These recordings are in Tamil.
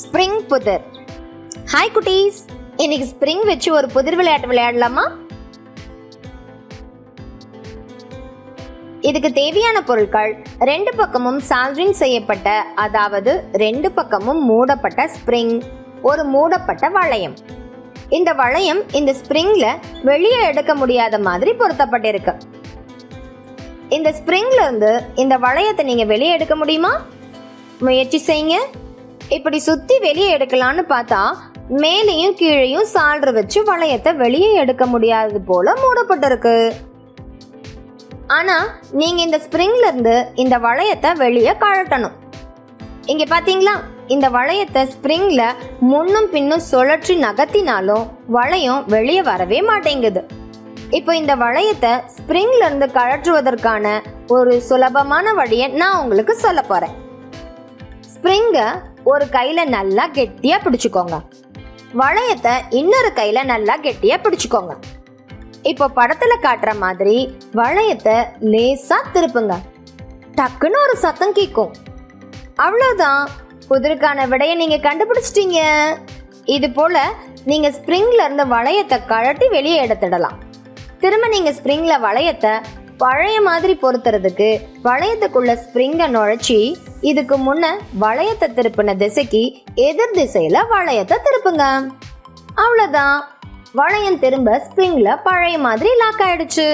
ஸ்ப்ரிங் புதிர். ஹாய் குட்டீஸ், இன்னைக்கு ஸ்ப்ரிங் வச்சு ஒரு புதிர் விளையாட்டு விளையாடலாமா? இதுக்கு தேவையான பொருட்கள் ரெண்டு பக்கமும் சால்ட்ரிங் செய்யப்பட்ட, அதாவது ரெண்டு பக்கமும் மூடப்பட்ட ஸ்ப்ரிங், ஒரு மூடப்பட்ட வளையம். இந்த வளையம் இந்த ஸ்ப்ரிங்ல வெளியே எடுக்க முடியாத மாதிரி பொருத்தப்பட்டிருக்கு. இந்த ஸ்ப்ரிங்ல இருந்து இந்த வளையத்தை நீங்க வெளியே எடுக்க முடியுமா? முயற்சி செய்யுங்க. இப்படி சுத்தி வெளியே எடுக்கலான்னு பார்த்தா மேலேயும் கீழேயும் சால்ற வச்சு வளையத்தை வெளியே எடுக்க முடியாதது போல மூடப்பட்டிருக்கு. ஆனா நீங்க இந்த ஸ்ப்ரிங்ல இருந்து இந்த வளையத்தை வெளியே கழட்டணும். இங்க பாத்தீங்களா, இந்த வளையத்தை ஸ்ப்ரிங்ல முன்னும் பின்னும் சுழற்றி நகர்த்தினாலும் வளையம் வெளியே வரவே மாட்டேங்குது. இப்போ இந்த வளையத்தை ஸ்ப்ரிங்ல இருந்து கழற்றுவதற்கான ஒரு சுலபமான வழியை நான் உங்களுக்கு சொல்ல போறேன். ஸ்ப்ரிங்க ஒரு கையில நல்லா கெட்டியா பிடிச்சுக்கோங்க. வளையத்தை இன்னொரு கையில நல்லா கெட்டியா பிடிச்சுக்கோங்க. இப்போ படத்துல காட்டுற மாதிரி வளையத்தை லேசா திருப்புங்க. டக்குன்னு ஒரு சத்தம் கேட்கும். அவ்வளவுதான், புதிருக்கான விடையை நீங்க கண்டுபிடிச்சிட்டீங்க. இது போல நீங்க ஸ்ப்ரிங்ல இருந்து வளையத்தை கழட்டி வெளியே எடுத்துடலாம். திரும்ப நீங்க ஸ்ப்ரிங்ல வளையத்தை பழைய மாதிரி பொறுத்துறதுக்கு வளையத்துக்குள்ள ஸ்ப்ரிங்க நுழைச்சி இதுக்கு முன்ன வளையத்தை திருப்பின திசைக்கு எதிர் திசையில வளையத்தை திருப்புங்க. அவ்வளவுதான், வளையம் திரும்ப ஸ்ப்ரிங்ல பழைய மாதிரி லாக் ஆயிடுச்சு.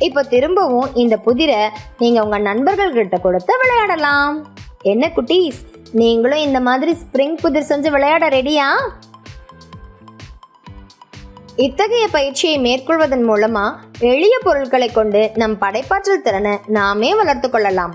இப்போ திரும்பவும் இந்த புதிரை நீங்க உங்க நண்பர்கள் கிட்ட கொடுத்து விளையாடலாம். என்ன குட்டீஸ், நீங்களும் இந்த மாதிரி ஸ்ப்ரிங் புதிர் செஞ்சு விளையாட ரெடியா? இத்தகைய பயிற்சியை மேற்கொள்வதன் மூலமா எளிய பொருட்களை கொண்டு நம் படைப்பாற்றல் திறனை நாமே வளர்த்து கொள்ளலாம்.